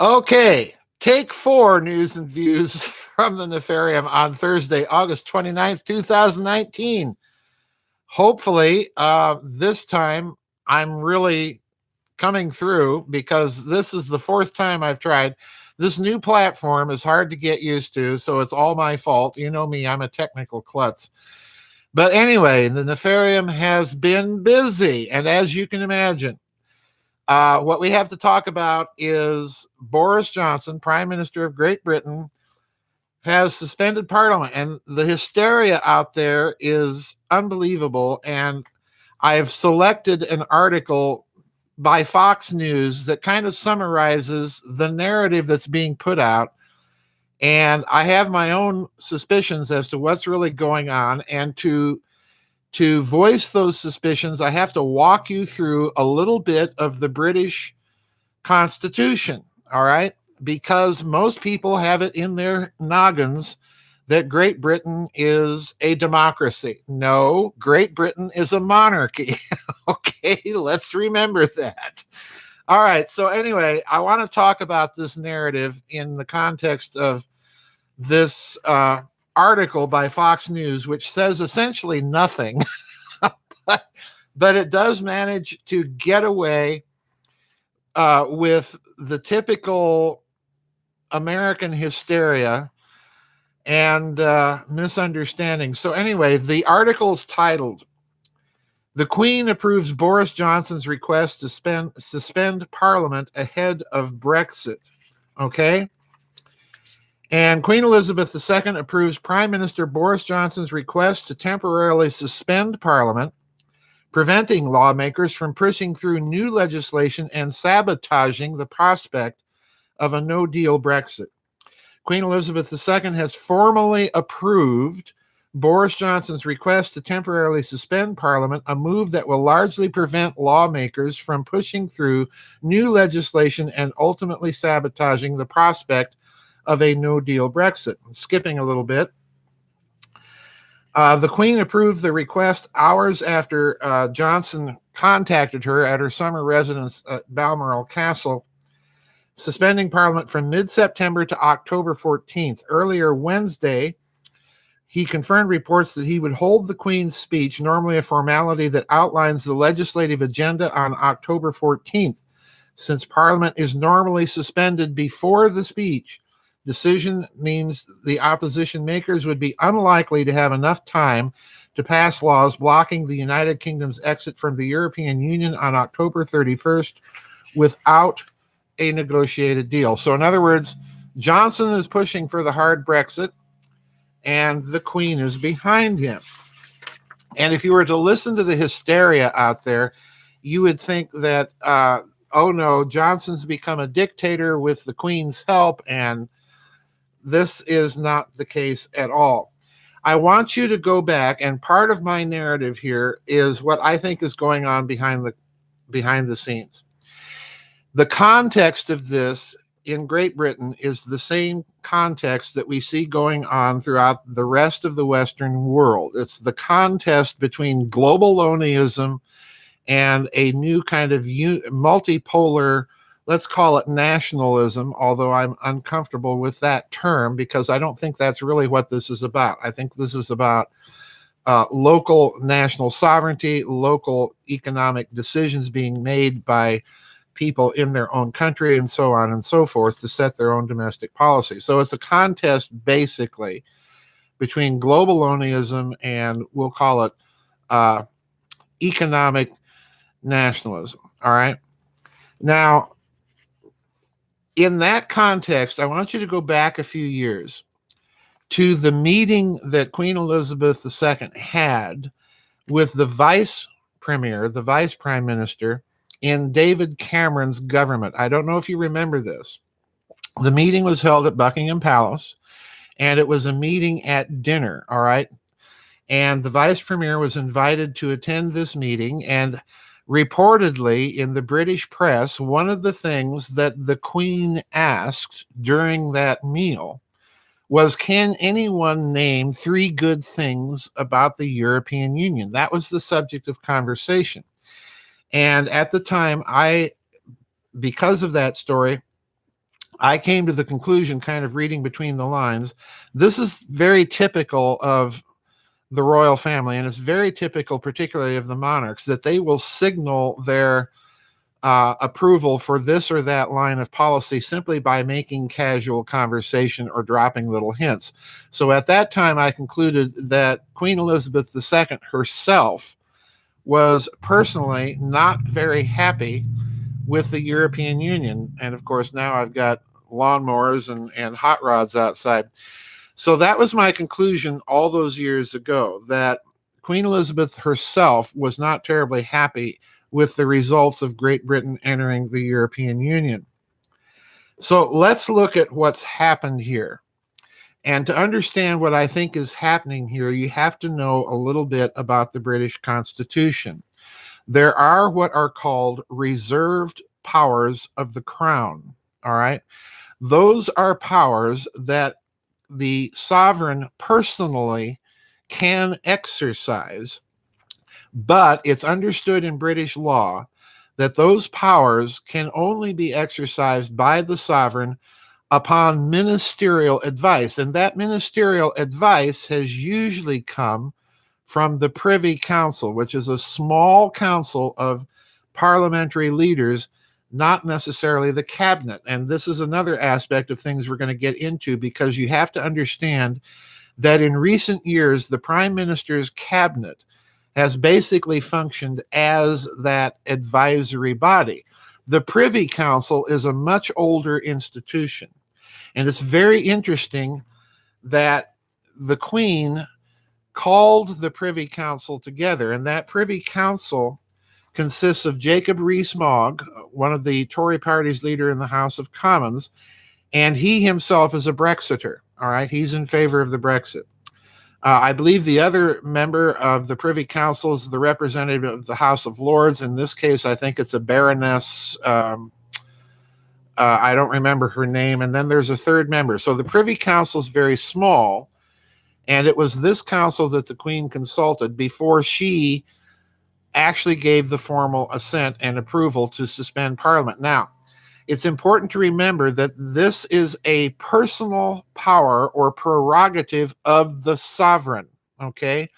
Okay, take four news and views from the Nefarium on Thursday, August 29th, 2019. Hopefully, this time I'm really coming through because this is the fourth time I've tried. This new platform is hard to get used to, so it's all my fault. You know me, I'm a technical klutz. But anyway, the Nefarium has been busy, and as you can imagine, what we have to talk about is Boris Johnson, Prime Minister of Great Britain, has suspended Parliament, and the hysteria out there is unbelievable. And I have selected an article by Fox News that kind of summarizes the narrative that's being put out. And I have my own suspicions as to what's really going on. And to voice those suspicions, I have to walk you through a little bit of the British Constitution, all right? Because most people have it in their noggins that Great Britain is a democracy. No, Great Britain is a monarchy. Okay, let's remember that. All right, so anyway, I want to talk about this narrative in the context of this article by Fox News, which says essentially nothing, but it does manage to get away with the typical American hysteria and misunderstanding. So anyway, the article's titled, "The Queen Approves Boris Johnson's Request to Suspend Parliament Ahead of Brexit." Okay? And Queen Elizabeth II approves Prime Minister Boris Johnson's request to temporarily suspend Parliament, preventing lawmakers from pushing through new legislation and sabotaging the prospect of a no-deal Brexit. Queen Elizabeth II has formally approved Boris Johnson's request to temporarily suspend Parliament, a move that will largely prevent lawmakers from pushing through new legislation and ultimately sabotaging the prospect of a no-deal Brexit. Skipping a little bit. The Queen approved the request hours after Johnson contacted her at her summer residence at Balmoral Castle, suspending Parliament from mid-September to October 14th. Earlier Wednesday, he confirmed reports that he would hold the Queen's speech, normally a formality that outlines the legislative agenda, on October 14th. Since Parliament is normally suspended before the speech, decision means the opposition makers would be unlikely to have enough time to pass laws blocking the United Kingdom's exit from the European Union on October 31st without a negotiated deal. So in other words, Johnson is pushing for the hard Brexit, and the Queen is behind him. And if you were to listen to the hysteria out there, you would think that, oh no, Johnson's become a dictator with the Queen's help, and this is not the case at all. I want you to go back, and part of my narrative here is what I think is going on behind the scenes. The context of this in Great Britain is the same context that we see going on throughout the rest of the Western world. It's the contest between globalonianism and a new kind of multipolar, let's call it nationalism, although I'm uncomfortable with that term because I don't think that's really what this is about. I think this is about local national sovereignty, local economic decisions being made by people in their own country, and so on and so forth, to set their own domestic policy. So it's a contest basically between globalonianism and, we'll call it economic nationalism. All right. Now, in that context, I want you to go back a few years to the meeting that Queen Elizabeth II had with the vice premier, the vice prime minister, in David Cameron's government. I don't know if you remember this. The meeting was held at Buckingham Palace, and it was a meeting at dinner, all right? And the vice premier was invited to attend this meeting, and reportedly in the British press, one of the things that the Queen asked during that meal was, can anyone name 3 good things about the European Union? That was the subject of conversation. And at the time, because of that story, I came to the conclusion, kind of reading between the lines, this is very typical of the royal family, and it's very typical, particularly of the monarchs, that they will signal their approval for this or that line of policy simply by making casual conversation or dropping little hints. So at that time, I concluded that Queen Elizabeth II herself was personally not very happy with the European Union. And of course, now I've got lawnmowers and hot rods outside. So that was my conclusion all those years ago, that Queen Elizabeth herself was not terribly happy with the results of Great Britain entering the European Union. So let's look at what's happened here. And to understand what I think is happening here, you have to know a little bit about the British Constitution. There are what are called reserved powers of the Crown, all right? Those are powers that the sovereign personally can exercise, but it's understood in British law that those powers can only be exercised by the sovereign upon ministerial advice. And that ministerial advice has usually come from the Privy Council, which is a small council of parliamentary leaders, not necessarily the cabinet. And this is another aspect of things we're going to get into, because you have to understand that in recent years, the Prime Minister's cabinet has basically functioned as that advisory body. The Privy Council is a much older institution. And it's very interesting that the Queen called the Privy Council together, and that Privy Council consists of Jacob Rees-Mogg, one of the Tory party's leader in the House of Commons, and he himself is a Brexiter. All right, he's in favor of the Brexit. I believe the other member of the Privy Council is the representative of the House of Lords. In this case, I think it's a Baroness. I don't remember her name. And then there's a third member. So the Privy Council is very small. And it was this council that the Queen consulted before she actually gave the formal assent and approval to suspend Parliament. Now, it's important to remember that this is a personal power or prerogative of the sovereign, okay?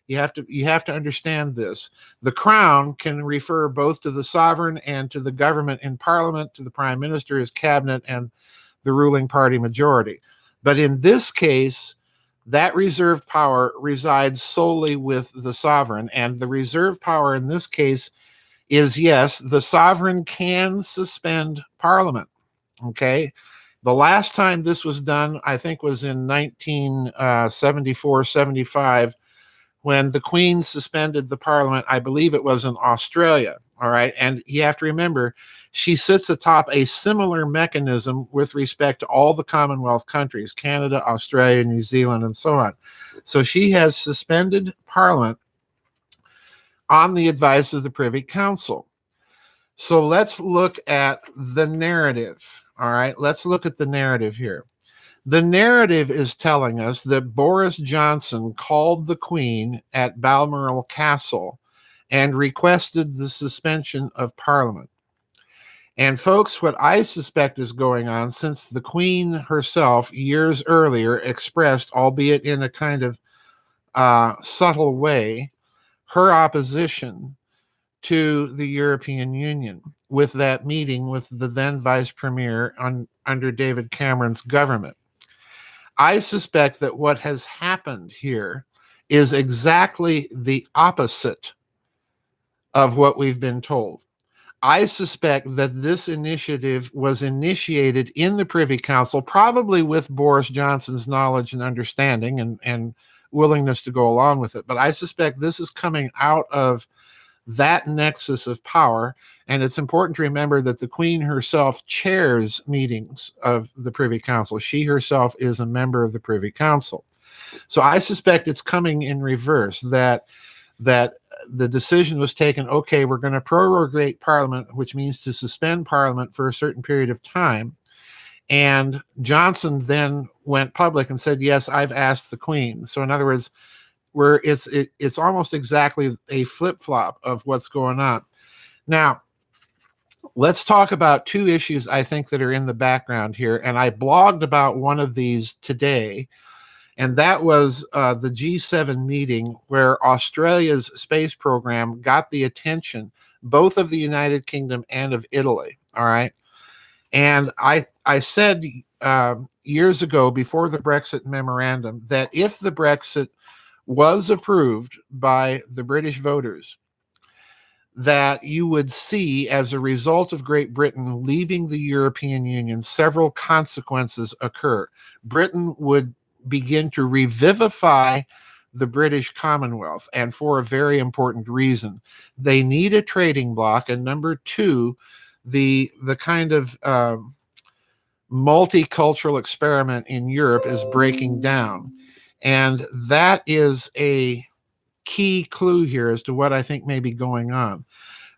You have to understand this. The Crown can refer both to the sovereign and to the government in Parliament, to the Prime Minister, his cabinet, and the ruling party majority. But in this case, that reserved power resides solely with the sovereign, and the reserved power in this case is, yes, the sovereign can suspend Parliament, okay? The last time this was done, I think, was in 1974-75, when the Queen suspended the Parliament. I believe it was in Australia, all right? And you have to remember, she sits atop a similar mechanism with respect to all the Commonwealth countries, Canada, Australia, New Zealand, and so on. So she has suspended Parliament on the advice of the Privy Council. So let's look at the narrative, all right? Let's look at the narrative here. The narrative is telling us that Boris Johnson called the Queen at Balmoral Castle and requested the suspension of Parliament. And folks, what I suspect is going on, since the Queen herself years earlier expressed, albeit in a kind of subtle way, her opposition to the European Union with that meeting with the then Vice Premier under David Cameron's government. I suspect that what has happened here is exactly the opposite of what we've been told. I suspect that this initiative was initiated in the Privy Council, probably with Boris Johnson's knowledge and understanding and willingness to go along with it. But I suspect this is coming out of that nexus of power. And it's important to remember that the Queen herself chairs meetings of the Privy Council. She herself is a member of the Privy Council. So I suspect it's coming in reverse, that the decision was taken, okay, we're going to prorogate Parliament, which means to suspend Parliament for a certain period of time. And Johnson then went public and said, yes, I've asked the Queen. So in other words, it's almost exactly a flip-flop of what's going on. Now, let's talk about two issues I think that are in the background here. And I blogged about one of these today, and that was the G7 meeting where Australia's space program got the attention both of the United Kingdom and of Italy. All right. And I said years ago, before the Brexit memorandum, that if the Brexit was approved by the British voters, that you would see, as a result of Great Britain leaving the European Union, several consequences occur. Britain would begin to revivify the British Commonwealth, and for a very important reason. They need a trading bloc, and number two, the kind of multicultural experiment in Europe is breaking down. And that is a key clue here as to what I think may be going on.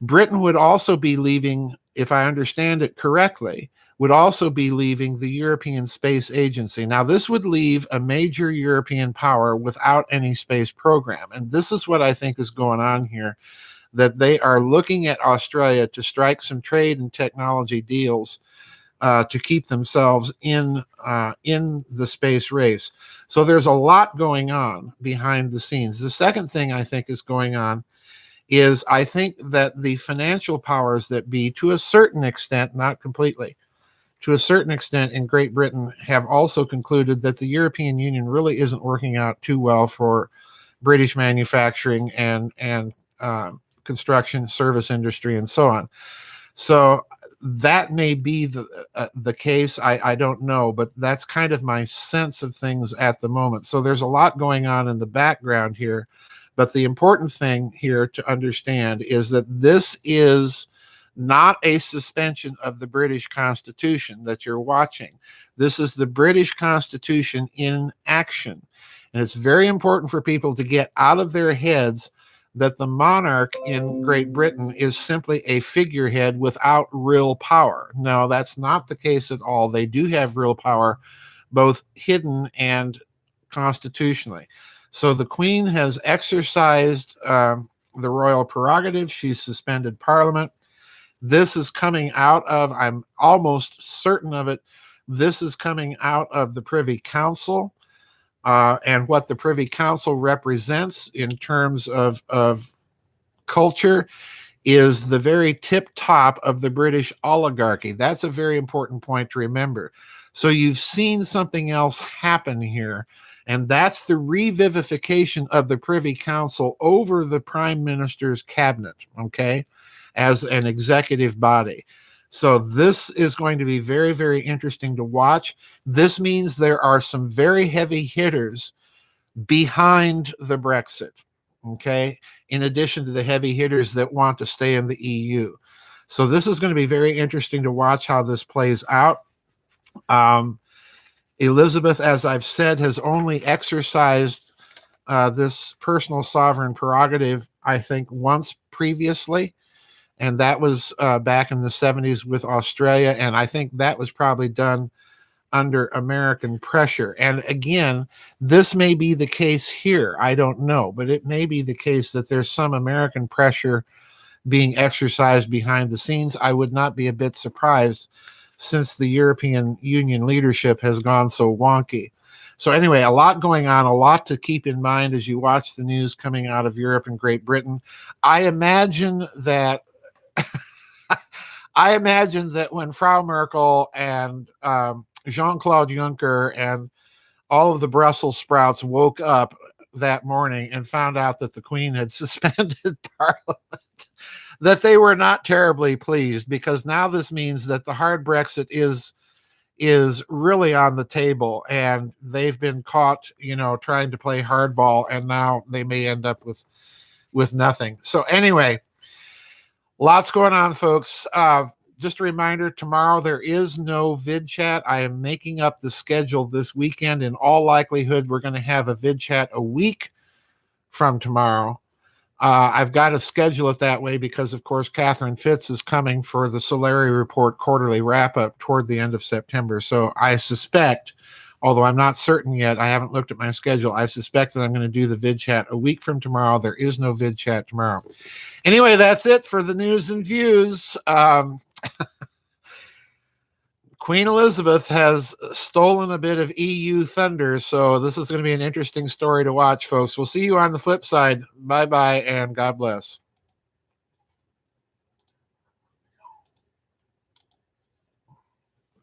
Britain would also be leaving, if I understand it correctly, would also be leaving the European Space Agency. Now, this would leave a major European power without any space program. And this is what I think is going on here, that they are looking at Australia to strike some trade and technology deals to keep themselves in the space race. So there's a lot going on behind the scenes. The second thing I think is going on is I think that the financial powers that be, to a certain extent, not completely, to a certain extent in Great Britain, have also concluded that the European Union really isn't working out too well for British manufacturing and construction, service industry, and so on. So that may be the case. I don't know, but that's kind of my sense of things at the moment. So there's a lot going on in the background here. But the important thing here to understand is that this is not a suspension of the British Constitution that you're watching. This is the British Constitution in action. And it's very important for people to get out of their heads that the monarch in Great Britain is simply a figurehead without real power. No, that's not the case at all. They do have real power, both hidden and constitutionally. So the Queen has exercised the royal prerogative. She's suspended Parliament. This is coming out of, I'm almost certain of it, this is coming out of the Privy Council. And what the Privy Council represents in terms of culture is the very tip top of the British oligarchy. That's a very important point to remember. So you've seen something else happen here, and that's the revivification of the Privy Council over the Prime Minister's cabinet, okay, as an executive body. So this is going to be very, very interesting to watch. This means there are some very heavy hitters behind the Brexit, okay, in addition to the heavy hitters that want to stay in the EU. So this is going to be very interesting to watch how this plays out. Elizabeth, as I've said, has only exercised this personal sovereign prerogative, I think, once previously. And that was back in the 70s with Australia. And I think that was probably done under American pressure. And again, this may be the case here. I don't know. But it may be the case that there's some American pressure being exercised behind the scenes. I would not be a bit surprised, since the European Union leadership has gone so wonky. So anyway, a lot going on, a lot to keep in mind as you watch the news coming out of Europe and Great Britain. I imagine that when Frau Merkel and Jean-Claude Juncker and all of the Brussels sprouts woke up that morning and found out that the Queen had suspended Parliament, that they were not terribly pleased, because now this means that the hard Brexit is really on the table, and they've been caught, trying to play hardball, and now they may end up with nothing. So anyway, lots going on, folks. Just a reminder, tomorrow there is no vid chat. I am making up the schedule this weekend. In all likelihood, we're going to have a vid chat a week from tomorrow. I've got to schedule it that way because, of course, Catherine Fitz is coming for the Solari Report quarterly wrap-up toward the end of September. So I suspect, although I'm not certain yet, I haven't looked at my schedule, I suspect that I'm going to do the vid chat a week from tomorrow. There is no vid chat tomorrow. Anyway, that's it for the news and views. Queen Elizabeth has stolen a bit of EU thunder, so this is going to be an interesting story to watch, folks. We'll see you on the flip side. Bye-bye, and God bless.